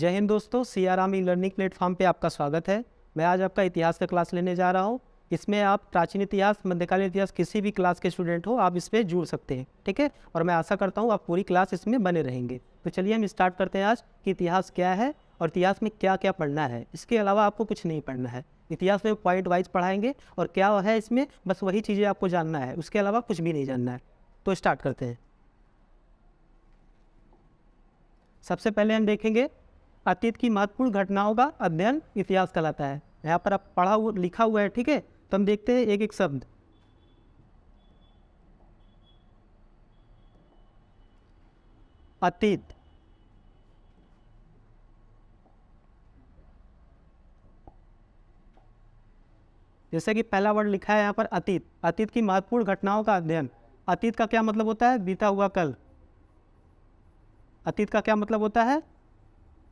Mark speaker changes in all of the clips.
Speaker 1: जय हिंद दोस्तों, CRR e learning platform पे आपका स्वागत है। मैं आज आपका इतिहास का क्लास लेने जा रहा हूँ। इसमें आप प्राचीन इतिहास, मध्यकालीन इतिहास, किसी भी क्लास के स्टूडेंट हो आप इस पर जुड़ सकते हैं, ठीक है। और मैं आशा करता हूँ आप पूरी क्लास इसमें बने रहेंगे। तो चलिए हम स्टार्ट करते हैं आज कि इतिहास क्या है और इतिहास में क्या क्या पढ़ना है। इसके अलावा आपको कुछ नहीं पढ़ना है। इतिहास में पॉइंट वाइज पढ़ाएंगे और क्या है इसमें, बस वही चीज़ें आपको जानना है, उसके अलावा कुछ भी नहीं जानना है। तो स्टार्ट करते हैं। सबसे पहले हम देखेंगे अतीत की महत्वपूर्ण घटनाओं का अध्ययन इतिहास कहलाता है। यहाँ पर आप पढ़ा हुआ लिखा हुआ है, ठीक है। तो हम देखते हैं एक एक शब्द। अतीत, जैसे कि पहला वर्ड लिखा है यहाँ पर अतीत। अतीत की महत्वपूर्ण घटनाओं का अध्ययन। अतीत का क्या मतलब होता है? बीता हुआ कल। अतीत का क्या मतलब होता है?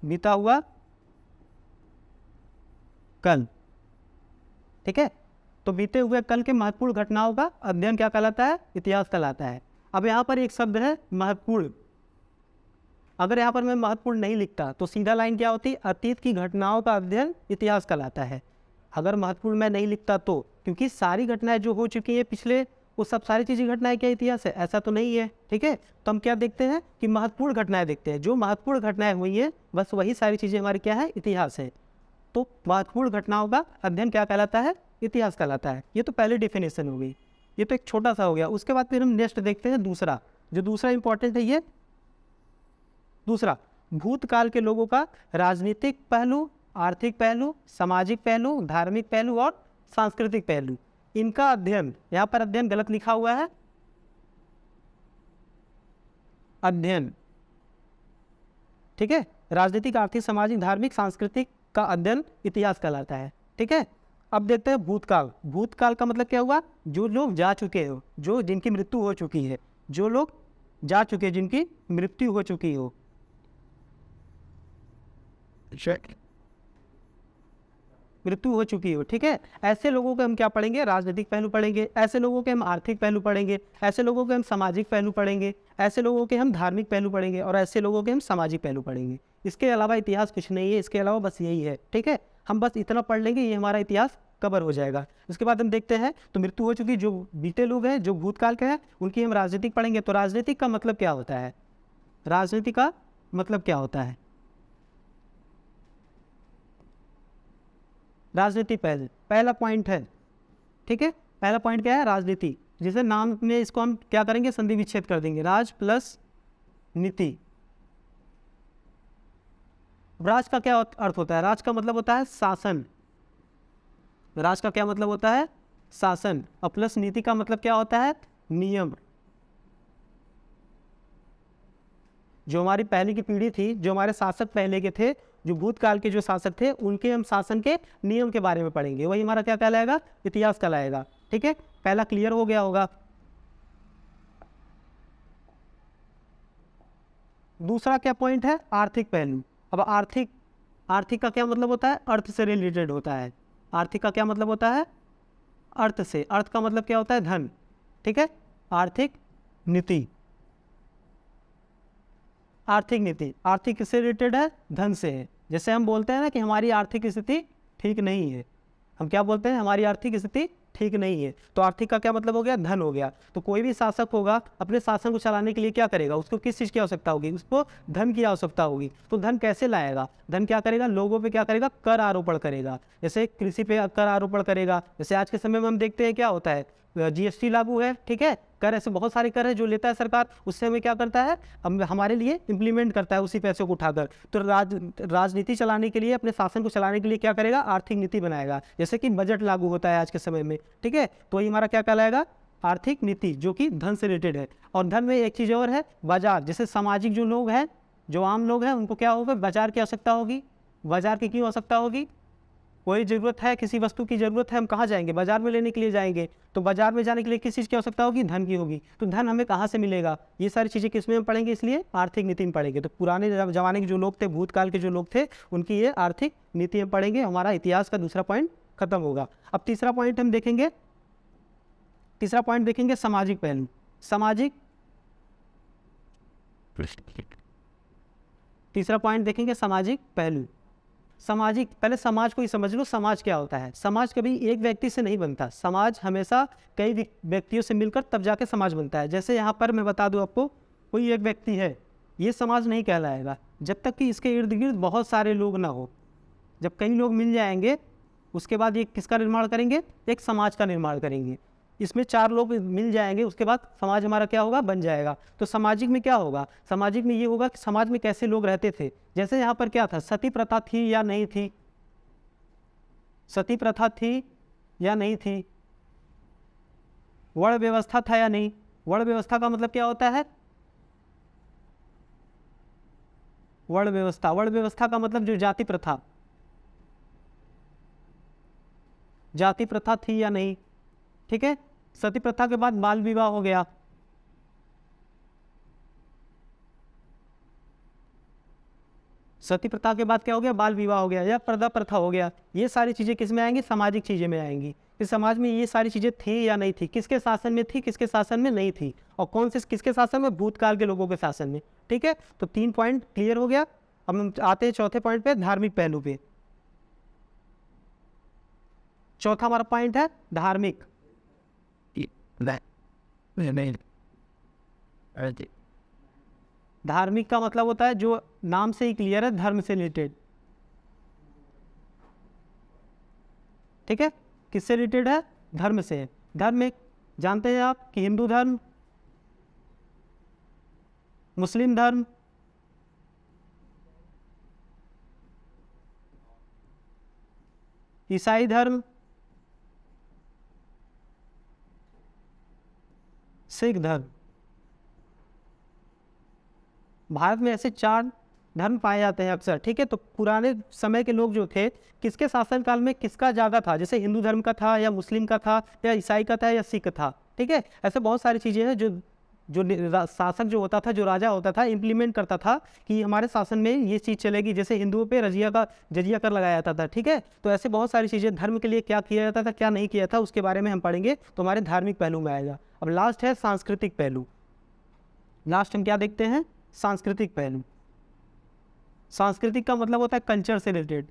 Speaker 1: बीता हुआ कल, ठीक है। तो बीते हुए कल के महत्वपूर्ण घटनाओं का अध्ययन क्या कहलाता है? इतिहास कहलाता है। अब यहाँ पर एक शब्द है महत्वपूर्ण। अगर यहाँ पर मैं महत्वपूर्ण नहीं लिखता तो सीधा लाइन क्या होती? अतीत की घटनाओं का अध्ययन इतिहास कहलाता है। अगर महत्वपूर्ण मैं नहीं लिखता तो, क्योंकि सारी घटनाएं जो हो चुकी हैं पिछले, वो सब सारी चीज़ें घटनाएं क्या इतिहास है? ऐसा तो नहीं है, ठीक है। तो हम क्या देखते हैं कि महत्वपूर्ण घटनाएं देखते हैं। जो महत्वपूर्ण घटनाएं हुई हैं बस वही सारी चीज़ें हमारी क्या है? इतिहास है। तो महत्वपूर्ण घटनाओं का अध्ययन क्या कहलाता है? इतिहास कहलाता है। ये तो पहली डेफिनेशन हो गई, ये तो एक छोटा सा हो गया। उसके बाद फिर हम नेक्स्ट देखते हैं दूसरा, जो दूसरा इंपॉर्टेंट है। ये दूसरा, भूतकाल के लोगों का राजनीतिक पहलू, आर्थिक पहलू, सामाजिक पहलू, धार्मिक पहलू और सांस्कृतिक पहलू, इनका अध्ययन। यहाँ पर अध्ययन गलत लिखा हुआ है, अध्ययन, ठीक है। राजनीतिक, आर्थिक, सामाजिक, धार्मिक, सांस्कृतिक का अध्ययन इतिहास कहलाता है, ठीक है। अब देखते हैं भूतकाल। भूतकाल का मतलब क्या हुआ? जो लोग जा चुके हो, जो जिनकी मृत्यु हो चुकी है, जो लोग जा चुके हैं, जिनकी मृत्यु हो चुकी हो, मृत्यु हो चुकी हो, ठीक है। ऐसे लोगों के हम क्या पढ़ेंगे? राजनीतिक पहलू पढ़ेंगे। ऐसे लोगों के हम आर्थिक पहलू पढ़ेंगे। ऐसे लोगों के हम सामाजिक पहलू पढ़ेंगे। ऐसे लोगों के हम धार्मिक पहलू पढ़ेंगे और ऐसे लोगों के हम सामाजिक पहलू पढ़ेंगे। इसके अलावा इतिहास कुछ नहीं है, इसके अलावा बस यही है, ठीक है। हम बस इतना पढ़ लेंगे, ये हमारा इतिहास कवर हो जाएगा। उसके बाद हम देखते हैं, तो मृत्यु हो चुकी जो बीते लोग हैं, जो भूतकाल के हैं, उनकी हम राजनीतिक पढ़ेंगे। तो राजनीतिक का मतलब क्या होता है? राजनीति का मतलब क्या होता है? राजनीति पहला पॉइंट है, ठीक है। पहला पॉइंट क्या है? राजनीति। जिसे नाम में इसको हम क्या करेंगे? संधि विच्छेद कर देंगे, राज प्लस नीति। राज का क्या अर्थ होता है? राज का मतलब होता है शासन। राज का क्या मतलब होता है? शासन। और प्लस नीति का मतलब क्या होता है? नियम। जो हमारी पहले की पीढ़ी थी, जो हमारे शासक पहले के थे, जो भूतकाल के जो शासक थे, उनके हम शासन के नियम के बारे में पढ़ेंगे। वही हमारा क्या कहलाएगा? इतिहास कहलाएगा, ठीक है। पहला क्लियर हो गया होगा। दूसरा क्या पॉइंट है? आर्थिक पहलू। अब आर्थिक का क्या मतलब होता है? अर्थ से रिलेटेड होता है। आर्थिक का क्या मतलब होता है? अर्थ से। अर्थ का मतलब क्या होता है? धन, ठीक है। आर्थिक नीति। आर्थिक नीति, आर्थिक किससे रिलेटेड है? धन से है। जैसे हम बोलते हैं ना कि हमारी आर्थिक स्थिति ठीक नहीं है, हम क्या बोलते हैं? हमारी आर्थिक स्थिति ठीक नहीं है। तो आर्थिक का क्या मतलब हो गया? धन हो गया। तो कोई भी शासक होगा, अपने शासन को चलाने के लिए क्या करेगा? उसको किस चीज़ की आवश्यकता होगी? उसको धन की आवश्यकता होगी। तो धन कैसे लाएगा? धन क्या करेगा? लोगों पे क्या करेगा? कर आरोपण करेगा। जैसे कृषि पे कर आरोपण करेगा। जैसे आज के समय में हम देखते हैं क्या होता है, जीएसटी लागू है, ठीक है। कर, ऐसे बहुत सारे कर है जो लेता है सरकार, उससे हमें क्या करता है? हमारे लिए इम्प्लीमेंट करता है उसी पैसे को उठाकर। तो राजनीति चलाने के लिए, अपने शासन को चलाने के लिए क्या करेगा? आर्थिक नीति बनाएगा। जैसे कि बजट लागू होता है आज के समय में, ठीक है। तो ये हमारा क्या कहलाएगा? आर्थिक नीति, जो कि धन से रिलेटेड है। और धन में एक चीज़ और है, बाजार। जैसे सामाजिक जो लोग हैं, जो आम लोग हैं, उनको क्या होगा? बाजार की आवश्यकता होगी। बाजार की क्यों आवश्यकता होगी? कोई ज़रूरत है, किसी वस्तु की ज़रूरत है, हम कहाँ जाएंगे? बाजार में लेने के लिए जाएंगे। तो बाजार में जाने के लिए किस चीज़ की आवश्यकता होगी? धन की होगी। तो धन हमें कहाँ से मिलेगा? ये सारी चीज़ें किस में हम पढ़ेंगे? इसलिए आर्थिक नीति में पढ़ेंगे। तो पुराने ज़माने के जो लोग थे, भूतकाल के जो लोग थे, उनकी ये आर्थिक नीति में पढ़ेंगे। हमारा इतिहास का दूसरा पॉइंट खत्म होगा। अब तीसरा पॉइंट हम देखेंगे। तीसरा पॉइंट देखेंगे सामाजिक पहलू। सामाजिक तीसरा पॉइंट देखेंगे सामाजिक पहलू। सामाजिक, पहले समाज को ही समझ लो, समाज क्या होता है। समाज कभी एक व्यक्ति से नहीं बनता, समाज हमेशा कई व्यक्तियों से मिलकर तब जाके समाज बनता है। जैसे यहाँ पर मैं बता दूँ आपको, कोई एक व्यक्ति है, ये समाज नहीं कहलाएगा जब तक कि इसके इर्द गिर्द बहुत सारे लोग ना हो। जब कई लोग मिल जाएंगे उसके बाद ये किसका निर्माण करेंगे, एक समाज का निर्माण करेंगे। इसमें 4 लोग मिल जाएंगे, उसके बाद समाज हमारा क्या होगा, बन जाएगा। तो सामाजिक में क्या होगा, सामाजिक में ये होगा कि समाज में कैसे लोग रहते थे। जैसे यहाँ पर क्या था, सती प्रथा थी या नहीं थी, सती प्रथा थी या नहीं थी, वर्ण व्यवस्था था या नहीं। वर्ण व्यवस्था का मतलब क्या होता है, वर्ण व्यवस्था, वर्ण व्यवस्था का मतलब जो जाति प्रथा, जाति प्रथा थी या नहीं, ठीक है। सती प्रथा के बाद बाल विवाह हो गया, सती प्रथा के बाद क्या हो गया, बाल विवाह हो गया या पर्दा प्रथा हो गया। ये सारी चीज़ें किस में आएंगी, सामाजिक चीज़ें में आएंगी। इस समाज में ये सारी चीज़ें थी या नहीं थी, किसके शासन में थी, किसके शासन में नहीं थी, और कौन से किसके शासन में, भूतकाल के लोगों के शासन में, ठीक है। तो 3 पॉइंट क्लियर हो गया। अब हम आते हैं चौथे पॉइंट पे, धार्मिक पहलू पे। चौथा हमारा पॉइंट है धार्मिक। धार्मिक का मतलब होता है, जो नाम से ही क्लियर है, धर्म से रिलेटेड, ठीक है। किससे रिलेटेड है, धर्म से। धर्म में जानते हैं आप कि हिंदू धर्म, मुस्लिम धर्म, ईसाई धर्म, सिख धर्म। भारत में ऐसे 4 धर्म पाए जाते हैं अक्सर, ठीक है। तो पुराने समय के लोग जो थे, किसके शासनकाल में किसका ज़्यादा था, जैसे हिंदू धर्म का था या मुस्लिम का था या ईसाई का था या सिख था, ठीक है। ऐसे बहुत सारी चीज़ें हैं जो शासक जो होता था, जो राजा होता था, इम्प्लीमेंट करता था कि हमारे शासन में ये चीज़ चलेगी। जैसे हिंदुओं पे जजिया कर लगाया जाता था, ठीक है। तो ऐसे बहुत सारी चीज़ें, धर्म के लिए क्या किया जाता था, क्या नहीं किया था, उसके बारे में हम पढ़ेंगे, तो हमारे धार्मिक पहलू में आएगा। अब लास्ट है सांस्कृतिक पहलू। लास्ट हम क्या देखते हैं, सांस्कृतिक पहलू। सांस्कृतिक का मतलब होता है कल्चर से रिलेटेड।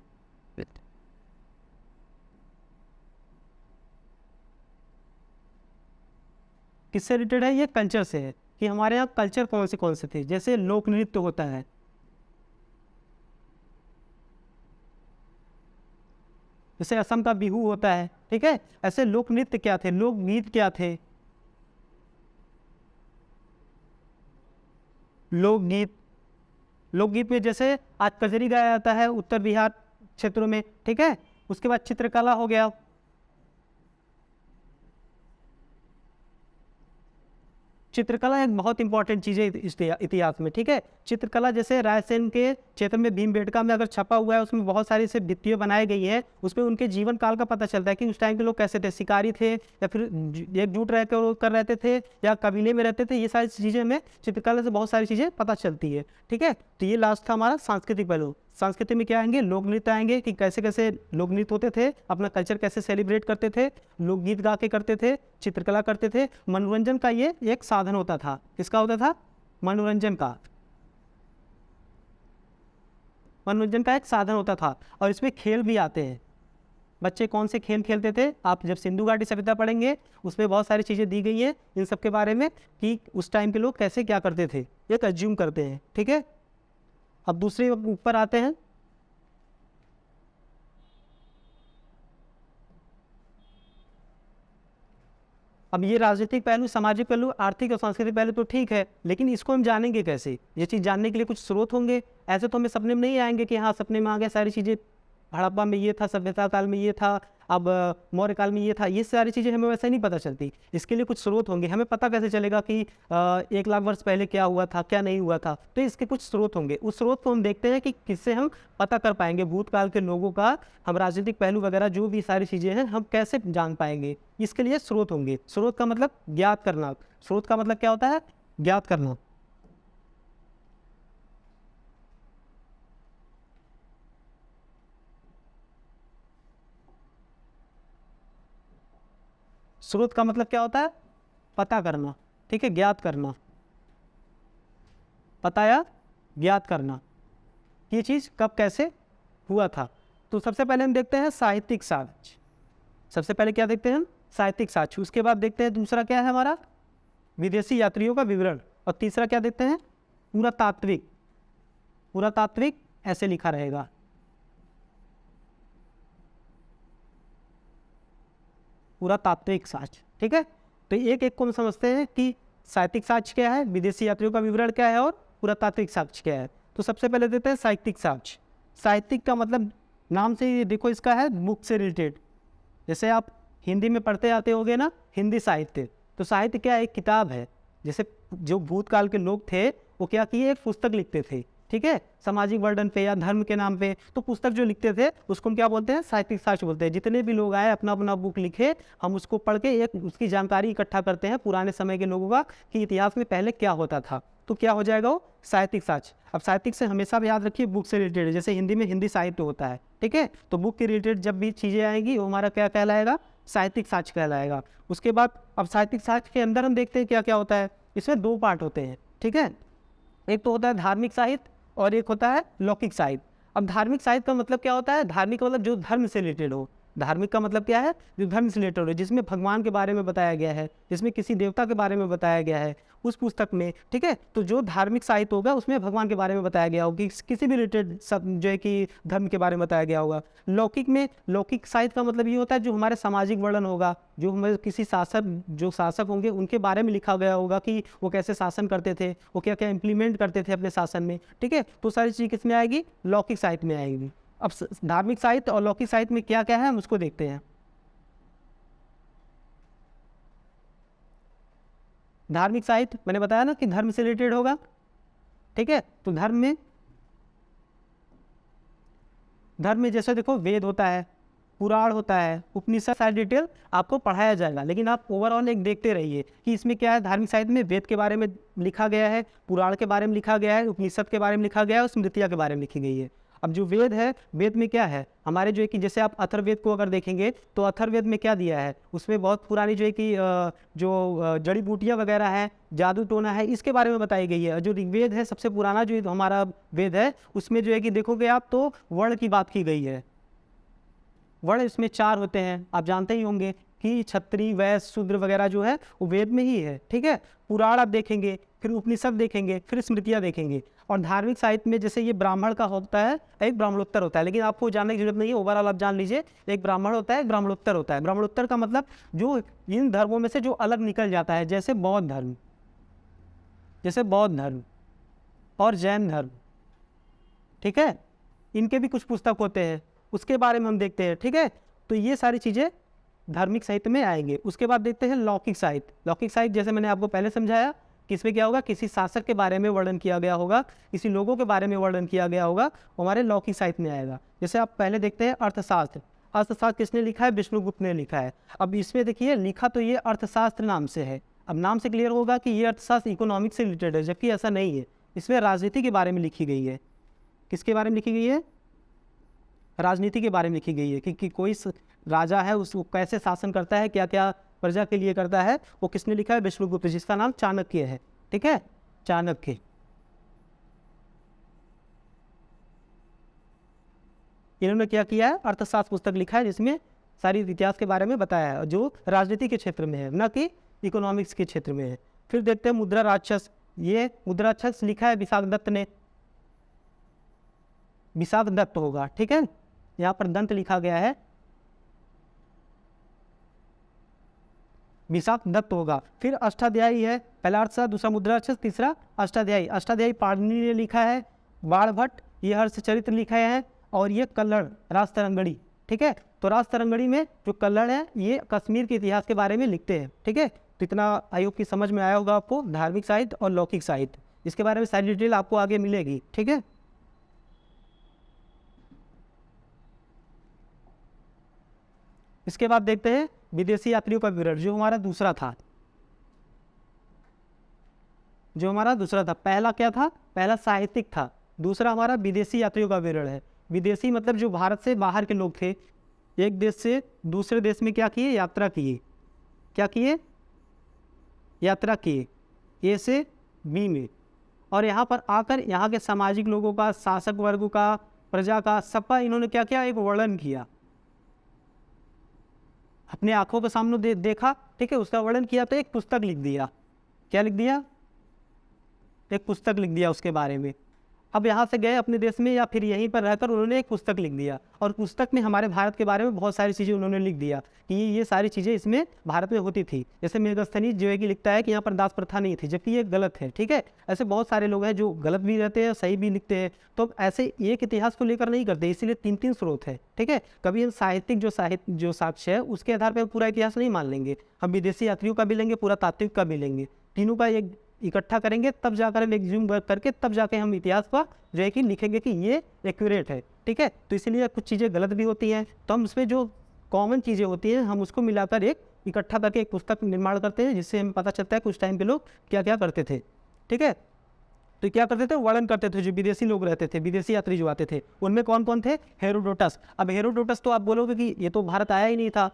Speaker 1: किससे रिलेटेड है, ये कल्चर से है कि हमारे यहाँ कल्चर कौन से थे। जैसे लोक नृत्य होता है, जैसे असम का बिहू होता है, ठीक है। ऐसे लोक नृत्य क्या थे, लोक गीत क्या थे, लोकगीत। लोकगीत में जैसे आज कजरी गाया जाता है उत्तर बिहार क्षेत्रों में, ठीक है। उसके बाद चित्रकला हो गया, चित्रकला एक बहुत इंपॉर्टेंट चीज़ है इतिहास में, ठीक है। चित्रकला जैसे रायसेन के क्षेत्र में भीमबेटका में अगर छपा हुआ है, उसमें बहुत सारी से भित्तियाँ बनाई गई हैं, उसमें उनके जीवन काल का पता चलता है कि उस टाइम के लोग कैसे थे, शिकारी थे या फिर एकजुट रह कर रहते थे या कबीले में रहते थे। ये सारी चीज़ें हमें चित्रकला से बहुत सारी चीज़ें पता चलती है, ठीक है। तो ये लास्ट था हमारा सांस्कृतिक पहलू। संस्कृति में क्या आएंगे, लोक नृत्य आएंगे कि कैसे कैसे लोक नृत्य होते थे, अपना कल्चर कैसे सेलिब्रेट करते थे, लोकगीत गा के करते थे, चित्रकला करते थे। मनोरंजन का ये एक साधन होता था। किसका होता था, मनोरंजन का, मनोरंजन का एक साधन होता था। और इसमें खेल भी आते हैं। बच्चे कौन से खेल खेलते थे, आप जब सिंधु घाटी सभ्यता पढ़ेंगे उसमें बहुत सारी चीज़ें दी गई हैं इन सब के बारे में कि उस टाइम के लोग कैसे क्या करते थे, ये कंज्यूम करते हैं, ठीक है। अब दूसरे ऊपर आते हैं, अब ये राजनीतिक पहलू, सामाजिक पहलू, आर्थिक और सांस्कृतिक पहलू तो ठीक है, लेकिन इसको हम जानेंगे कैसे। ये चीज़ जानने के लिए कुछ स्रोत होंगे। ऐसे तो हमें सपने में नहीं आएंगे कि हाँ सपने में आ गया सारी चीज़ें, हड़प्पा में ये था, सभ्यता काल में ये था, अब मौर्य काल में ये था। ये सारी चीज़ें हमें वैसे नहीं पता चलती। इसके लिए कुछ स्रोत होंगे। हमें पता कैसे चलेगा कि 1 लाख वर्ष पहले क्या हुआ था, क्या नहीं हुआ था, तो इसके कुछ स्रोत होंगे। उस स्रोत को हम देखते हैं कि किससे हम पता कर पाएंगे भूतकाल के लोगों का, हम राजनीतिक पहलू वगैरह जो भी सारी चीज़ें हैं हम कैसे जान पाएंगे। इसके लिए स्रोत होंगे। स्रोत का मतलब ज्ञात करना। स्रोत का मतलब क्या होता है, ज्ञात करना। स्रोत का मतलब क्या होता है, पता करना, ठीक है, ज्ञात करना, पता या ज्ञात करना। कि ये चीज़ कब कैसे हुआ था। तो सबसे पहले हम देखते हैं साहित्यिक साक्ष्य। सबसे पहले क्या देखते हैं हम? साहित्यिक साक्ष्य। उसके बाद देखते हैं दूसरा क्या है हमारा, विदेशी यात्रियों का विवरण। और तीसरा क्या देखते हैं? पुरातात्विक। पुरातात्विक ऐसे लिखा रहेगा, पुरातात्विक साक्ष्य। ठीक है, तो एक एक को हम समझते हैं कि साहित्यिक साक्ष्य क्या है, विदेशी यात्रियों का विवरण क्या है और पुरातात्विक साक्ष्य क्या है। तो सबसे पहले देते हैं साहित्यिक साक्ष्य। साहित्यिक का मतलब नाम से ही देखो इसका है बुक से रिलेटेड। जैसे आप हिंदी में पढ़ते आते होंगे ना, हिंदी साहित्य, तो साहित्य क्या है? एक किताब है। जैसे जो भूतकाल के लोग थे वो क्या किए, एक पुस्तक लिखते थे, ठीक है, सामाजिक वर्णन पे या धर्म के नाम पे, तो पुस्तक जो लिखते थे उसको हम क्या बोलते हैं? साहित्यिक साक्ष्य बोलते हैं। जितने भी लोग आए अपना अपना बुक लिखे, हम उसको पढ़ के एक उसकी जानकारी इकट्ठा करते हैं पुराने समय के लोगों का कि इतिहास में पहले क्या होता था, तो क्या हो जाएगा वो? साहित्यिक साक्ष्य। अब साहित्यिक से हमेशा भी याद रखिए बुक से रिलेटेड, जैसे हिंदी में हिंदी साहित्य होता है, ठीक है, तो बुक के रिलेटेड जब भी चीज़ें आएंगी वो हमारा क्या कहलाएगा? साहित्यिक साक्ष्य कहलाएगा। उसके बाद अब साहित्यिक साक्ष्य के अंदर हम देखते हैं क्या क्या होता है। इसमें दो पार्ट होते हैं, ठीक है, एक तो होता है धार्मिक साहित्य और एक होता है लौकिक साहित्य। अब धार्मिक साहित्य का मतलब क्या होता है? धार्मिक मतलब जो धर्म से रिलेटेड हो। धार्मिक का मतलब क्या है? जो धर्म से रिलेटेड हो, जिसमें भगवान के बारे में बताया गया है, जिसमें किसी देवता के बारे में बताया गया है उस पुस्तक में, ठीक है। तो जो धार्मिक साहित्य होगा उसमें भगवान के बारे में बताया गया होगा, किसी भी रिलेटेड सब जो है कि धर्म के बारे में बताया गया होगा। लौकिक में, लौकिक साहित्य का मतलब ये होता है जो हमारे सामाजिक वर्णन होगा, जो हमारे किसी जो शासक होंगे उनके बारे में लिखा गया होगा कि वो कैसे शासन करते थे, वो क्या क्या इम्प्लीमेंट करते थे अपने शासन में, ठीक है। तो सारी चीज़ किस में आएगी? लौकिक साहित्य में आएगी। अब धार्मिक साहित्य और लौकिक साहित्य में क्या क्या है हम उसको देखते हैं। धार्मिक साहित्य मैंने बताया ना कि धर्म से रिलेटेड होगा, ठीक है। तो धर्म में जैसे देखो वेद होता है, पुराण होता है, उपनिषद, सारी डिटेल आपको पढ़ाया जाएगा, लेकिन आप ओवरऑल एक देखते रहिए कि इसमें क्या है। धार्मिक साहित्य में वेद के बारे में लिखा गया है, पुराण के बारे में लिखा गया है, उपनिषद के बारे में लिखा गया है और स्मृतियाँ के बारे में लिखी गई है। अब जो वेद है, वेद में क्या है हमारे जो है कि जैसे आप अथर्ववेद को अगर देखेंगे तो अथर्ववेद में क्या दिया है, उसमें बहुत पुरानी जो है कि जो जड़ी बूटियाँ वगैरह हैं, जादू टोना है, इसके बारे में बताई गई है। जो ऋग्वेद है सबसे पुराना जो हमारा वेद है, उसमें जो है कि देखोगे आप तो वर्ण की बात की गई है। वर्ण इसमें 4 होते हैं, आप जानते ही होंगे कि क्षत्रिय, वैश्य, शूद्र वगैरह जो है वो वेद में ही है, ठीक है। पुराण आप देखेंगे, फिर उपनिषद देखेंगे, फिर स्मृतियाँ देखेंगे। और धार्मिक साहित्य में जैसे ये ब्राह्मण का होता है, एक ब्राह्मणोत्तर होता है, लेकिन आपको जानने की जरूरत नहीं है, ओवरऑल आप जान लीजिए। एक ब्राह्मण होता है, एक ब्राह्मणोत्तर होता है। ब्राह्मणोत्तर का मतलब जो इन धर्मों में से जो अलग निकल जाता है, जैसे बौद्ध धर्म, और जैन धर्म, ठीक है, इनके भी कुछ पुस्तक होते हैं, उसके बारे में हम देखते हैं, ठीक है। तो ये सारी चीज़ें धार्मिक साहित्य में आएंगे। उसके बाद देखते हैं लौकिक साहित्य। लौकिक साहित्य जैसे मैंने आपको पहले समझाया कि इसमें क्या होगा, किसी शासक के बारे में वर्णन किया गया होगा, किसी लोगों के बारे में वर्णन किया गया होगा, हमारे लौकिक साहित्य में आएगा। जैसे आप पहले देखते हैं अर्थशास्त्र। अर्थशास्त्र किसने लिखा है? विष्णुगुप्त ने लिखा है। अब इसमें देखिए लिखा तो ये अर्थशास्त्र नाम से है, अब नाम से क्लियर होगा कि ये अर्थशास्त्र इकोनॉमिक्स से रिलेटेड है, जबकि ऐसा नहीं है। इसमें राजनीति के बारे में लिखी गई है। किसके बारे में लिखी गई है? राजनीति के बारे में लिखी गई है कि कोई राजा है उसको कैसे शासन करता है, क्या क्या प्रजा के लिए करता है, वो किसने लिखा है? विष्णुगुप्त, जिसका नाम चाणक्य है, ठीक है, चाणक्य। इन्होंने क्या किया है? अर्थशास्त्र पुस्तक लिखा है जिसमें सारी इतिहास के बारे में बताया है, जो राजनीति के क्षेत्र में है, न कि इकोनॉमिक्स के क्षेत्र में है। फिर देखते हैं मुद्रा राक्षस। ये मुद्रा राक्षस लिखा है विशाख दत्त ने, विशाख दत्त होगा, ठीक है, यहाँ पर दंत लिखा गया है, विशाख दत्त होगा। फिर अष्टाध्यायी है, पहला अर्थशास्त्र, दूसरा मुद्रा राक्षस, तीसरा अष्टाध्यायी। अष्टाध्यायी पाणिनि ने लिखा है, बाणभट्ट, ये हर्षचरित्र लिखा है, और ये कल्लड़ राजतरंगड़ी, ठीक है। तो राजतरंगड़ी में जो कल्लड़ है ये कश्मीर के इतिहास के बारे में लिखते हैं, ठीक है। तो इतना आयोग की समझ में आया होगा आपको, धार्मिक साहित्य और लौकिक साहित्य, इसके बारे में सारी डिटेल आपको आगे मिलेगी, ठीक है। इसके बाद देखते हैं विदेशी यात्रियों का विवरण, जो हमारा दूसरा था, पहला क्या था? पहला साहित्यिक था, दूसरा हमारा विदेशी यात्रियों का विवरण है। विदेशी मतलब जो भारत से बाहर के लोग थे, एक देश से दूसरे देश में क्या किए? यात्रा किए। क्या किए? यात्रा किए, ए से बी में। और यहाँ पर आकर यहाँ के सामाजिक लोगों का, शासक वर्ग का, प्रजा का, सबका इन्होंने क्या किया, एक वर्णन किया, अपने आंखों के सामने देखा, ठीक है, उसका वर्णन किया, तो एक पुस्तक लिख दिया। क्या लिख दिया? एक पुस्तक लिख दिया उसके बारे में। अब यहाँ से गए अपने देश में या फिर यहीं पर रहकर उन्होंने एक पुस्तक लिख दिया, और पुस्तक में हमारे भारत के बारे में बहुत सारी चीज़ें उन्होंने लिख दिया कि ये सारी चीज़ें इसमें भारत में होती थी। जैसे मेगस्थनीज जो है कि लिखता है कि यहाँ पर दास प्रथा नहीं थी, जबकि ये गलत है, ठीक है। ऐसे बहुत सारे लोग हैं जो गलत भी रहते हैं, सही भी लिखते हैं। तो ऐसे एक इतिहास को लेकर नहीं करते, इसीलिए 3-3 स्रोत है, ठीक है। कभी हम साहित्यिक जो साक्ष्य है उसके आधार पर पूरा इतिहास नहीं मान लेंगे, हम विदेशी यात्रियों का भी लेंगे, पूरा तात्विक का भी लेंगे, तीनों का एक इकट्ठा करेंगे, तब जाकर हम एग्ज्यूम करके तब जाके हम इतिहास का जो है कि लिखेंगे कि ये एक्यूरेट है, ठीक है। तो इसीलिए कुछ चीज़ें गलत भी होती हैं, तो हम उसमें जो कॉमन चीज़ें होती हैं हम उसको मिलाकर एक इकट्ठा करके एक पुस्तक निर्माण करते हैं, जिससे हमें पता चलता है कि उस टाइम पे लोग क्या क्या करते थे, ठीक है। तो क्या करते थे, वर्णन करते थे। जो विदेशी लोग रहते थे, विदेशी यात्री जो आते थे, उनमें कौन कौन थे? हेरोडोटस। अब हेरोडोटस तो आप बोलोगे कि ये तो भारत आया ही नहीं था,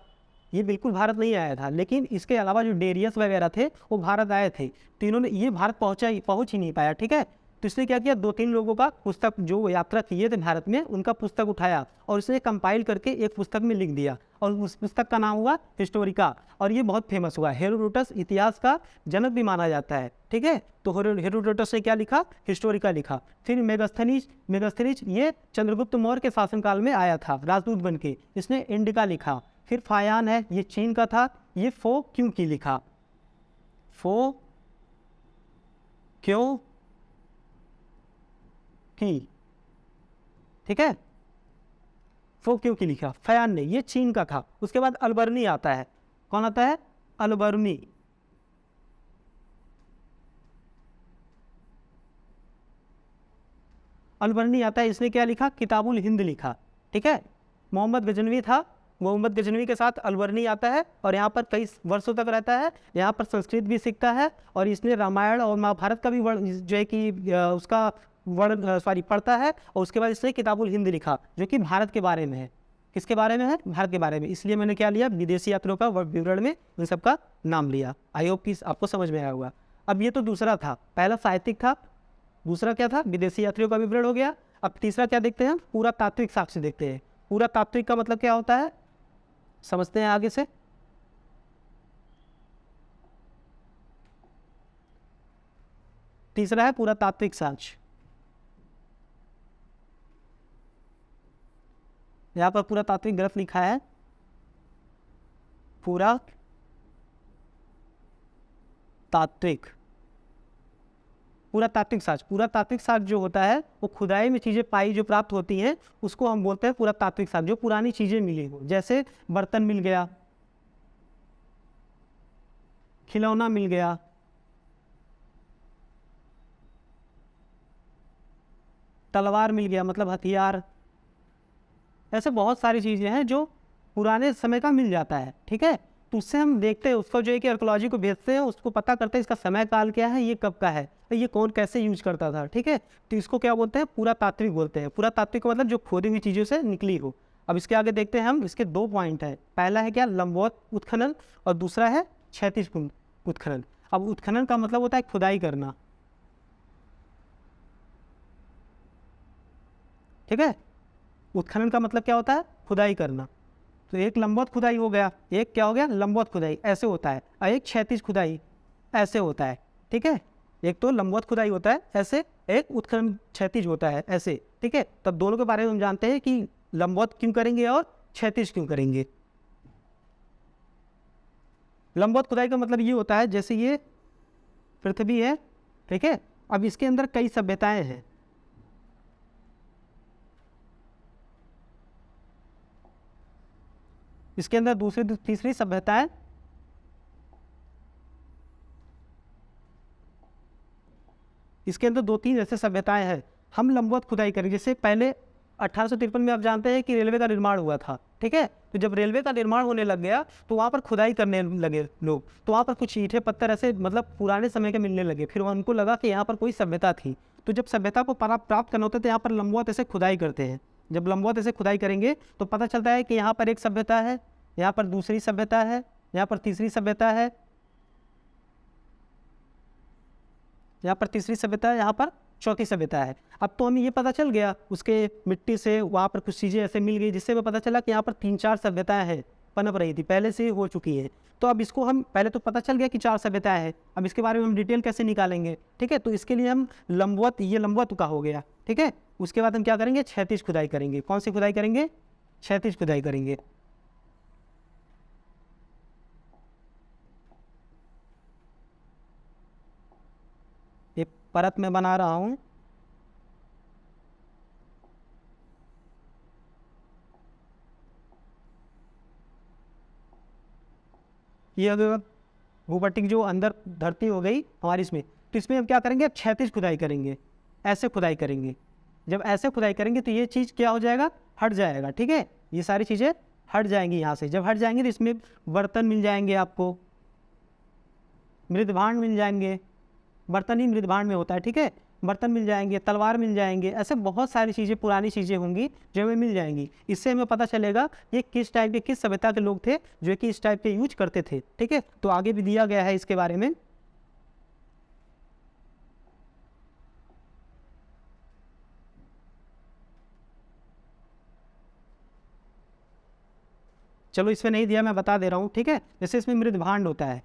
Speaker 1: ये बिल्कुल भारत नहीं आया था, लेकिन इसके अलावा जो डेरियस वगैरह थे वो भारत आए थे, तो इन्होंने ये भारत पहुंच ही नहीं पाया, ठीक है। तो इसने क्या किया, 2-3 लोगों का पुस्तक जो यात्रा किए थे भारत में उनका पुस्तक उठाया और इसने कंपाइल करके एक पुस्तक में लिख दिया, और उस पुस्तक का नाम हुआ हिस्टोरिका, और ये बहुत फेमस हुआ। हेरोडोटस इतिहास का जनक भी माना जाता है, ठीक है। तो हेरोडोटस ने क्या लिखा? हिस्टोरिका लिखा। फिर मेगास्थनीज ये चंद्रगुप्त मौर्य के शासनकाल में आया था राजदूत बन के, इसने इंडिका लिखा। फिर फायान है, ये चीन का था, ये फो क्यों की लिखा, फो क्यों की, ठीक है, फो क्यों की लिखा फयान ने, ये चीन का था। उसके बाद अलबर्नी आता है, कौन आता है? अलबर्नी। अलबर्नी आता है, इसने क्या लिखा? किताबुल हिंद लिखा, ठीक है। मोहम्मद गजनवी था, मोहम्मद गजनवी के साथ अलबर्नी आता है और यहाँ पर कई वर्षों तक रहता है, यहाँ पर संस्कृत भी सीखता है, और इसने रामायण और महाभारत का भी जो है कि उसका पढ़ता है, और उसके बाद इसने किताबुल हिंद लिखा जो कि भारत के बारे में है। किसके बारे में है? भारत के बारे में। इसलिए मैंने क्या लिया, विदेशी यात्रियों का विवरण में उन सबका नाम लिया। आई होप कि आपको समझ में आया होगा। अब ये तो दूसरा था, पहला साहित्यिक था, दूसरा क्या था? विदेशी यात्रियों का विवरण हो गया। अब तीसरा क्या देखते हैं? पूरा तात्विक साक्ष्य देखते हैं। पूरा तात्विक का मतलब क्या होता है, समझते हैं आगे से। तीसरा है पूरा तात्विक साक्ष्य। यहां पर पूरा तात्विक गलत लिखा है, पूरा तात्विक, पूरा तात्विक साक्ष्य। पूरा तात्विक साक्ष्य जो होता है वो खुदाई में चीज़ें पाई जो प्राप्त होती हैं उसको हम बोलते हैं पूरा तात्विक साक्ष्य। जो पुरानी चीज़ें मिली हो, जैसे बर्तन मिल गया, खिलौना मिल गया, तलवार मिल गया मतलब हथियार, ऐसे बहुत सारी चीज़ें हैं जो पुराने समय का मिल जाता है, ठीक है। तो उससे हम देखते हैं, उसको जो है कि आर्कियोलॉजी को भेजते हैं, उसको पता करते हैं इसका समय काल क्या है, ये कब का है, ये कौन कैसे यूज करता था, ठीक है। तो इसको क्या बोलते हैं? पूरा तात्विक बोलते हैं। पूरा तात्विक का मतलब जो खोदी हुई चीज़ों से निकली हो। अब इसके आगे देखते हैं हम, इसके 2 पॉइंट है। पहला है क्या? लंबवत उत्खनन, और दूसरा है क्षैतिज उत्खनन। अब उत्खनन का मतलब होता है खुदाई करना, ठीक है। उत्खनन का मतलब क्या होता है? खुदाई करना। तो एक लंबवत खुदाई हो गया, एक क्या हो गया? लंबवत खुदाई, ऐसे होता है, और एक क्षैतिज खुदाई ऐसे होता है, ठीक है। एक तो लंबवत खुदाई होता है ऐसे, एक उत्खनन क्षैतिज होता है ऐसे, ठीक है। तब दोनों के बारे में हम जानते हैं कि लंबवत क्यों करेंगे और क्षैतिज क्यों करेंगे। लंबवत खुदाई का मतलब ये होता है जैसे ये पृथ्वी है, ठीक है। अब इसके अंदर कई सभ्यताएं हैं, इसके अंदर दूसरी तीसरी सभ्यताएं, इसके अंदर 2-3 ऐसे सभ्यताएं हैं। हम लंबवत खुदाई करेंगे। जैसे पहले 1853 में आप जानते हैं कि रेलवे का निर्माण हुआ था, ठीक है। तो जब रेलवे का निर्माण होने लग गया तो वहाँ पर खुदाई करने लगे लोग, तो वहाँ पर कुछ ईंटें पत्थर ऐसे मतलब पुराने समय के मिलने लगे। फिर उनको लगा कि यहाँ पर कोई सभ्यता थी, तो जब सभ्यता को प्राप्त करना होता है तो यहाँ पर लंबवत ऐसे खुदाई करते हैं। जब लंबवत ऐसे खुदाई करेंगे तो पता चलता है कि यहाँ पर एक सभ्यता है, यहाँ पर दूसरी सभ्यता है, यहाँ पर तीसरी सभ्यता है, यहाँ पर तीसरी सभ्यता है, यहाँ पर चौथी सभ्यता है। अब तो हमें ये पता चल गया उसके मिट्टी से वहाँ पर कुछ चीज़ें ऐसे मिल गई जिससे हमें पता चला कि यहाँ पर 3-4 सभ्यताएं हैं, पनप रही थी, पहले से हो चुकी है। तो अब इसको हम पहले तो पता चल गया कि 4 सभ्यताएं हैं, अब इसके बारे में हम डिटेल कैसे निकालेंगे, ठीक है। तो इसके लिए हम लंबवत, ये लंबवत का हो गया, ठीक है। उसके बाद हम क्या करेंगे, क्षैतिज खुदाई करेंगे। कौन सी खुदाई करेंगे, क्षैतिज खुदाई करेंगे। ये परत में बना रहा हूँ, ये अगर भूपट्टिक जो अंदर धरती हो गई हमारी इसमें, तो इसमें हम क्या करेंगे, क्षैतिज खुदाई करेंगे, ऐसे खुदाई करेंगे। जब ऐसे खुदाई करेंगे तो ये चीज़ क्या हो जाएगा, हट जाएगा, ठीक है। ये सारी चीज़ें हट जाएंगी यहाँ से। जब हट जाएंगे तो इसमें बर्तन मिल जाएंगे, आपको मृदभांड मिल जाएंगे, बर्तन ही मृदभांड में होता है, ठीक है। बर्तन मिल जाएंगे, तलवार मिल जाएंगे, ऐसे बहुत सारी चीज़ें, पुरानी चीज़ें होंगी जो हमें मिल जाएंगी। इससे हमें पता चलेगा ये किस टाइप के, किस सभ्यता के लोग थे जो कि इस टाइप के यूज करते थे, ठीक है। तो आगे भी दिया गया है इसके बारे में। चलो इसमें नहीं दिया, मैं बता दे रहा हूँ, ठीक है। जैसे इसमें मृदभांड होता है,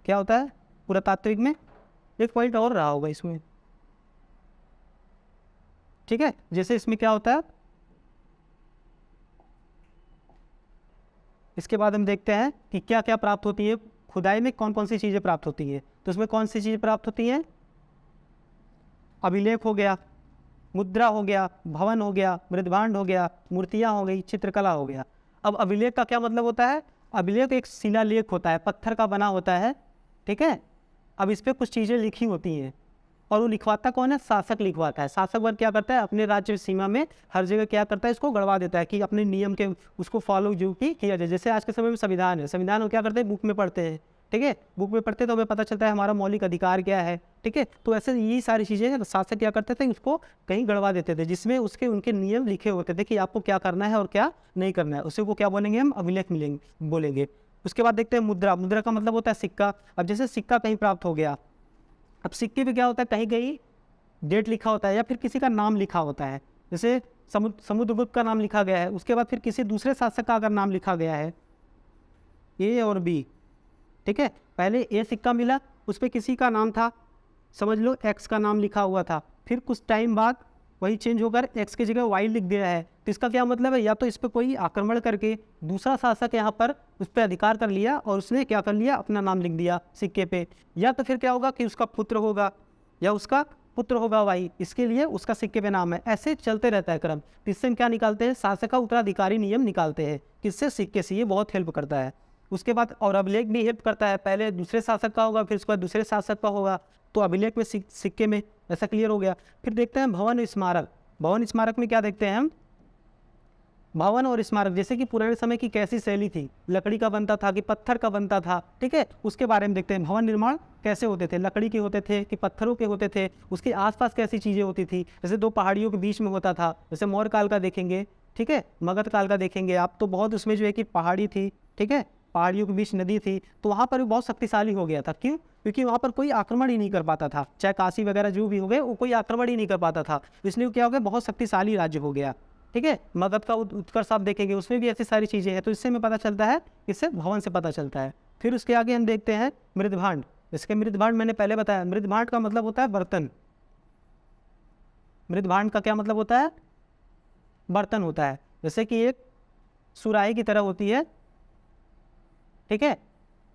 Speaker 1: क्या होता है पुरातात्विक में, एक पॉइंट और रहा होगा इसमें, ठीक है। जैसे इसमें क्या होता है, इसके बाद हम देखते हैं कि क्या क्या प्राप्त होती है खुदाई में, कौन कौन सी चीज़ें प्राप्त होती है। तो उसमें कौन सी चीज़ें प्राप्त होती हैं, अभिलेख हो गया, मुद्रा हो गया, भवन हो गया, मृदभांड हो गया, मूर्तियाँ हो गई, चित्रकला हो गया। अब अभिलेख का क्या मतलब होता है, अभिलेख एक शिलालेख होता है, पत्थर का बना होता है, ठीक है। अब इस पर कुछ चीज़ें लिखी होती हैं और वो लिखवाता कौन है, शासक लिखवाता है। शासक वर्ग क्या करता है, अपने राज्य सीमा में हर जगह क्या करता है, इसको गड़वा देता है कि अपने नियम के उसको फॉलो जो कि किया जाए। जैसे आज के समय में संविधान है, संविधान को क्या करते हैं, बुक में पढ़ते हैं, ठीक है। बुक में पढ़ते तो हमें पता चलता है हमारा मौलिक अधिकार क्या है, ठीक है। तो ऐसे यही सारी चीज़ें शासक क्या करते थे, उसको कहीं गड़वा देते थे जिसमें उसके उनके नियम लिखे होते थे कि आपको क्या करना है और क्या नहीं करना है। उसी को क्या बोलेंगे हम, अभिलेख मिलेंगे बोलेंगे। उसके बाद देखते हैं मुद्रा। मुद्रा का मतलब होता है सिक्का। अब जैसे सिक्का कहीं प्राप्त हो गया, अब सिक्के पे क्या होता है, कहीं कहीं डेट लिखा होता है या फिर किसी का नाम लिखा होता है। जैसे समुद्रगुप्त का नाम लिखा गया है, उसके बाद फिर किसी दूसरे शासक का अगर नाम लिखा गया है, ए और बी, ठीक है। पहले ए सिक्का मिला, उस पर किसी का नाम था, समझ लो एक्स का नाम लिखा हुआ था, फिर कुछ टाइम बाद वही चेंज होकर एक्स की जगह वाई लिख दिया है। तो इसका क्या मतलब है, या तो इस पर कोई आक्रमण करके दूसरा शासक यहाँ पर उस पर अधिकार कर लिया और उसने क्या कर लिया, अपना नाम लिख दिया सिक्के पे, या तो फिर क्या होगा कि उसका पुत्र होगा या उसका पुत्र होगा वाई, इसके लिए उसका सिक्के पे नाम है। ऐसे चलते रहता है क्रम। इससे हम क्या निकालते हैं, शासक का उत्तराधिकारी नियम निकालते हैं, किससे, सिक्के से। ये बहुत हेल्प करता है। उसके बाद और अभिलेख भी हेल्प करता है, पहले दूसरे शासक का होगा, फिर उसके बाद दूसरे शासक का होगा, तो अभिलेख में सिक्के में ऐसा क्लियर हो गया। फिर देखते हैं भवन स्मारक। भवन स्मारक में क्या देखते हैं हम, भवन और स्मारक, जैसे कि पुराने समय की कैसी शैली थी, लकड़ी का बनता था कि पत्थर का बनता था, ठीक है, उसके बारे में देखते हैं। भवन निर्माण कैसे होते थे, लकड़ी के होते थे कि पत्थरों के होते थे, उसके आसपास कैसी चीज़ें होती थी। जैसे दो पहाड़ियों के बीच में होता था, जैसे मौर्य काल का देखेंगे, ठीक है, मगध काल का देखेंगे आप, तो बहुत उसमें जो है कि पहाड़ी थी, ठीक है, पहाड़ियों के बीच नदी थी, तो वहाँ पर भी बहुत शक्तिशाली हो गया था। क्यों, क्योंकि वहाँ पर कोई आक्रमण ही नहीं कर पाता था, चाहे काशी वगैरह जो भी हो गए, वो कोई आक्रमण ही नहीं कर पाता था, इसलिए क्या हो गया, बहुत शक्तिशाली राज्य हो गया, ठीक है। मगध का उत्कर्ष आप देखेंगे, उसमें भी ऐसी सारी चीज़ें हैं, तो इससे हमें पता चलता है, इससे भवन से पता चलता है। फिर उसके आगे हम देखते हैं मृदभांड। इसके मृदभांड मैंने पहले बताया, मृदभांड का मतलब होता है बर्तन। मृदभांड का क्या मतलब होता है, बर्तन होता है। जैसे कि एक सुराही की तरह होती है, ठीक है,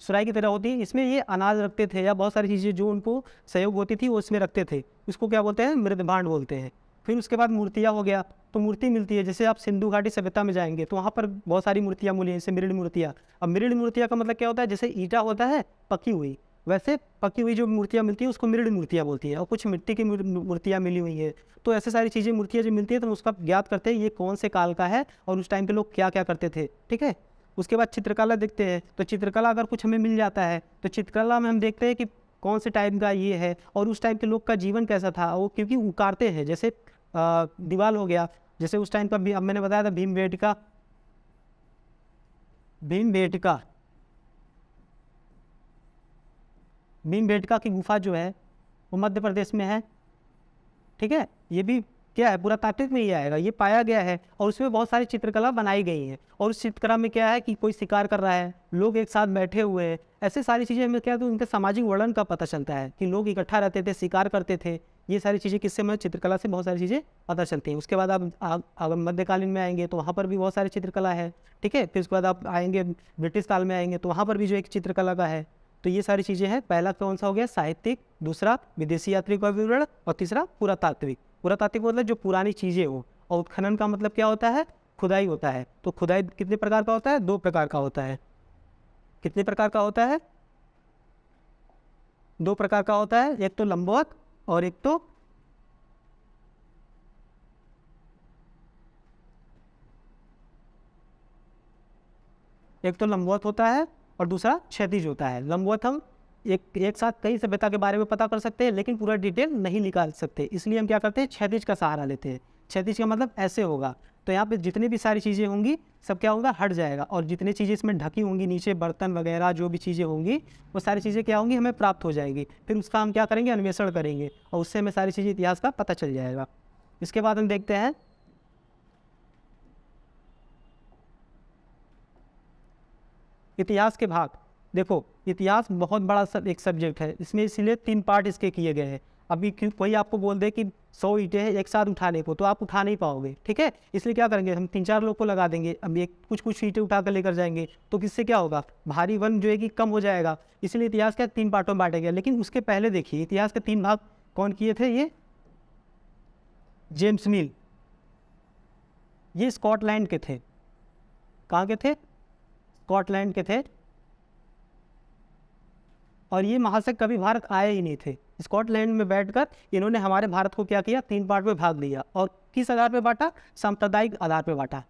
Speaker 1: सुराही की तरह होती है, इसमें ये अनाज रखते थे या बहुत सारी चीज़ें जो उनको सहयोग होती थी वो इसमें रखते थे, इसको क्या बोलते हैं, मृदभांड बोलते हैं। फिर उसके बाद मूर्तियाँ हो गया, तो मूर्ति मिलती है, जैसे आप सिंधु घाटी सभ्यता में जाएंगे तो वहाँ पर बहुत सारी मूर्तियाँ मिली हैं, जैसे मृद मूर्तियाँ। अब मृद मूर्तियाँ का मतलब क्या होता है, जैसे ईंटा होता है पकी हुई, वैसे पकी हुई जो मूर्तियाँ मिलती हैं उसको मृद मूर्तियाँ बोलती हैं, और कुछ मिट्टी की मूर्तियाँ मिली हुई हैं। तो ऐसे सारी चीज़ें, मूर्तियाँ जो मिलती है तो उसका ज्ञात करते हैं ये कौन से काल का है और उस टाइम के लोग क्या क्या करते थे, ठीक है। उसके बाद चित्रकला देखते हैं, तो चित्रकला अगर कुछ हमें मिल जाता है तो चित्रकला में हम देखते हैं कि कौन से टाइम का ये है और उस टाइम के लोग का जीवन कैसा था, वो क्योंकि उकारते हैं। जैसे दीवाल हो गया, जैसे उस टाइम का भी, अब मैंने बताया था भीमबेटका, भीमबेटका की गुफा जो है वो मध्य प्रदेश में है, ठीक है। ये भी क्या है, पुरातात्विक में ही आएगा, ये पाया गया है और उसमें बहुत सारी चित्रकला बनाई गई हैं। और उस चित्रकला में क्या है कि कोई शिकार कर रहा है, लोग एक साथ बैठे हुए हैं, ऐसे सारी चीज़ें हमें क्या, तो उनके सामाजिक वर्णन का पता चलता है कि लोग इकट्ठा रहते थे, शिकार करते थे। ये सारी चीज़ें किससे, हमें चित्रकला से बहुत सारी चीज़ें पता चलती हैं। उसके बाद आप अगर मध्यकालीन में आएंगे तो वहाँ पर भी बहुत सारी चित्रकला है, ठीक है। फिर उसके बाद आप आएंगे ब्रिटिश काल में आएंगे तो वहाँ पर भी जो एक चित्रकला का है। तो ये सारी चीज़ें हैं। पहला कौन सा हो गया, साहित्यिक, दूसरा विदेशी यात्री का विवरण, और तीसरा पुरातात्विक। पुरातात्विक मतलब जो पुरानी चीज़ें हो, और उत्खनन का मतलब क्या होता है, खुदाई होता है। तो खुदाई कितने प्रकार का होता है, 2 प्रकार का होता है। कितने प्रकार का होता है, 2 प्रकार का होता है, एक तो लंबवत और एक तो लंबवत होता है और दूसरा क्षैतिज होता है। लंबवत हम एक साथ कई सभ्यता के बारे में पता कर सकते हैं लेकिन पूरा डिटेल नहीं निकाल सकते, इसलिए हम क्या करते हैं, क्षैतिज का सहारा लेते हैं। क्षैतिज का मतलब ऐसे होगा, तो यहाँ पे जितनी भी सारी चीज़ें होंगी सब क्या होगा, हट जाएगा, और जितनी चीज़ें इसमें ढकी होंगी, नीचे बर्तन वगैरह जो भी चीज़ें होंगी वो सारी चीज़ें क्या होंगी, हमें प्राप्त हो जाएंगी। फिर उसका हम क्या करेंगे, अन्वेषण करेंगे और उससे हमें सारी चीज़ें इतिहास का पता चल जाएगा। इसके बाद हम देखते हैं इतिहास के भाग। देखो इतिहास बहुत बड़ा एक सब्जेक्ट है, इसमें इसीलिए 3 पार्ट इसके किए गए हैं। अभी कोई आपको बोल दे कि 100 ईंटें हैं एक साथ उठाने को, तो आप उठा नहीं पाओगे, ठीक है। इसलिए क्या करेंगे, हम 3-4 लोग को लगा देंगे, अब एक कुछ ईंटें उठा कर लेकर जाएंगे, तो किससे क्या होगा, भारी वन जो है कि कम हो जाएगा। इसलिए इतिहास क्या 3 पार्टों में बांटा गया। लेकिन उसके पहले देखिए इतिहास के 3 भाग कौन किए थे, ये जेम्स मिल, ये स्कॉटलैंड के थे। कहाँ के थे, स्कॉटलैंड के थे। और ये महाशय कभी भारत आए ही नहीं थे। स्कॉटलैंड में बैठकर इन्होंने हमारे भारत को क्या किया, 3 पार्ट में भाग लिया। और किस आधार पे बांटा, सांप्रदायिक आधार पे बांटा।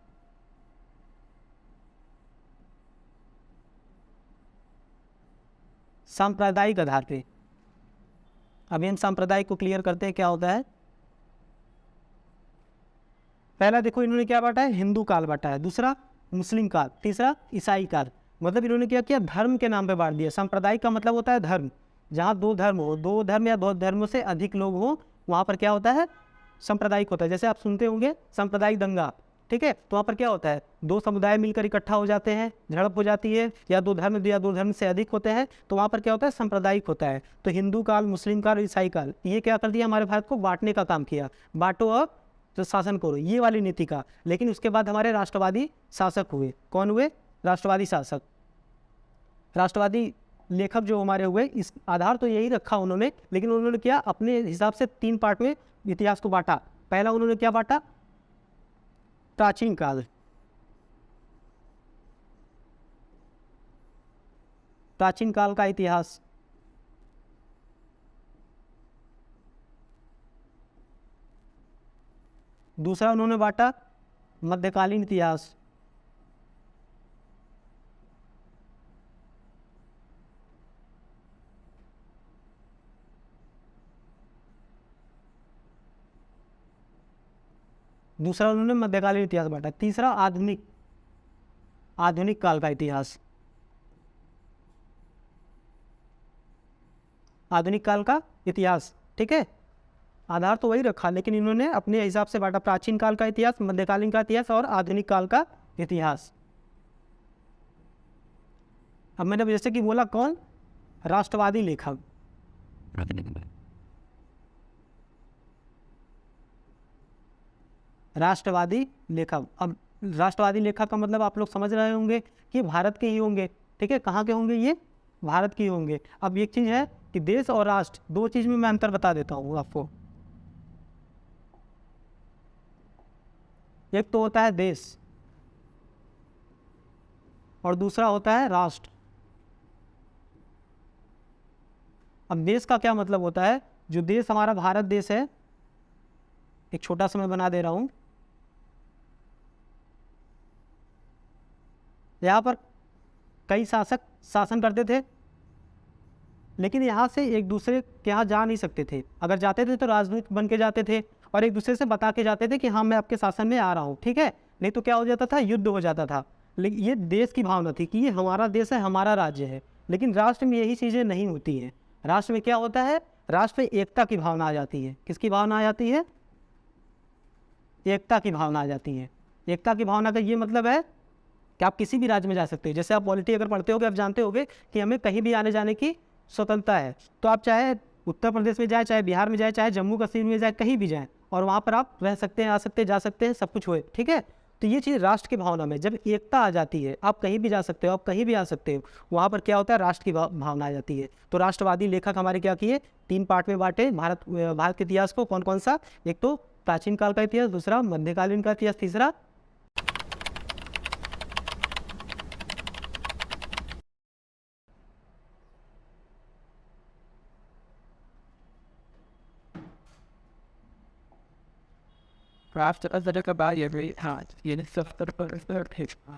Speaker 1: सांप्रदायिक आधार पे। अभी हम सांप्रदायिक को क्लियर करते हैं क्या होता है। पहला देखो इन्होंने क्या बांटा है, हिंदू काल बांटा है, दूसरा मुस्लिम काल, तीसरा ईसाई काल। मतलब इन्होंने क्या किया, धर्म के नाम पे बांट दिया। सांप्रदायिक का मतलब होता है धर्म, जहाँ 2 धर्म हो, 2 धर्म या 2 धर्मों से अधिक लोग हो, वहाँ पर क्या होता है, सांप्रदायिक होता है। जैसे आप सुनते होंगे सांप्रदायिक दंगा, ठीक है। तो वहाँ पर क्या होता है, 2 समुदाय मिलकर इकट्ठा हो जाते हैं, झड़प हो जाती है, या 2 धर्म से अधिक होते हैं, तो वहाँ पर क्या होता है, सांप्रदायिक होता है। तो हिंदू काल, मुस्लिम काल, ईसाई काल, ये क्या कर दिया, हमारे भारत को बांटने का काम किया। बांटो अब तो शासन करो, ये वाली नीति का। लेकिन उसके बाद हमारे राष्ट्रवादी शासक हुए। कौन हुए, राष्ट्रवादी शासक। राष्ट्रवादी लेखक जो हमारे हुए, इस आधार तो यही रखा उन्होंने, लेकिन उन्होंने क्या अपने हिसाब से 3 पार्ट में इतिहास को बांटा। पहला उन्होंने क्या बांटा, प्राचीन काल, प्राचीन काल का इतिहास। दूसरा उन्होंने बांटा मध्यकालीन इतिहास। दूसरा उन्होंने मध्यकालीन इतिहास बांटा। तीसरा आधुनिक काल का इतिहास, आधुनिक काल का इतिहास, ठीक है। आधार तो वही रखा, लेकिन इन्होंने अपने हिसाब से बांटा, प्राचीन काल का इतिहास, मध्यकालीन का इतिहास और आधुनिक काल का इतिहास। अब मैंने जैसे कि बोला कौन, राष्ट्रवादी लेखक। राष्ट्रवादी लेखक। अब राष्ट्रवादी लेखक का मतलब आप लोग समझ रहे होंगे कि भारत के ही होंगे, ठीक है। कहाँ के होंगे, ये भारत के ही होंगे। अब एक चीज़ है कि देश और राष्ट्र, 2 चीज़ में मैं अंतर बता देता हूँ आपको। एक तो होता है देश और दूसरा होता है राष्ट्र। अब देश का क्या मतलब होता है, जो देश हमारा भारत देश है, एक छोटा सा मैं बना दे रहा हूँ। यहाँ पर कई शासक शासन करते थे, लेकिन यहाँ से एक दूसरे के यहाँ जा नहीं सकते थे। अगर जाते थे तो राजदूत बन के जाते थे और एक दूसरे से बता के जाते थे कि हाँ मैं आपके शासन में आ रहा हूँ, ठीक है। नहीं तो क्या हो जाता था, युद्ध हो जाता था। लेकिन ये देश की भावना थी कि ये हमारा देश है, हमारा राज्य है। लेकिन राष्ट्र में यही चीज़ें नहीं होती हैं। राष्ट्र में क्या होता है, राष्ट्र में एकता की भावना आ जाती है। किसकी भावना आ जाती है? एकता की भावना आ जाती है। एकता की भावना का ये मतलब है कि आप किसी भी राज्य में जा सकते हो। जैसे आप पॉलिटी अगर पढ़ते होगे, आप जानते होगे कि हमें कहीं भी आने जाने की स्वतंत्रता है। तो आप चाहे उत्तर प्रदेश में जाए, चाहे बिहार में जाए, चाहे जम्मू कश्मीर में जाए, कहीं भी जाएँ और वहाँ पर आप रह सकते हैं, आ सकते हैं, जा सकते हैं, सब कुछ हुए, ठीक है। तो ये चीज़ राष्ट्र की भावना में जब एकता आ जाती है, आप कहीं भी जा सकते हो, आप कहीं भी आ सकते हो, वहाँ पर क्या होता है? राष्ट्र की भावना आ जाती है। तो राष्ट्रवादी लेखक हमारे क्या किए? 3 पार्ट में बांटे भारत के इतिहास को। कौन कौन सा? एक तो प्राचीन काल का इतिहास, दूसरा मध्यकालीन का इतिहास, तीसरा
Speaker 2: Craft a about every hand. You know, stuff that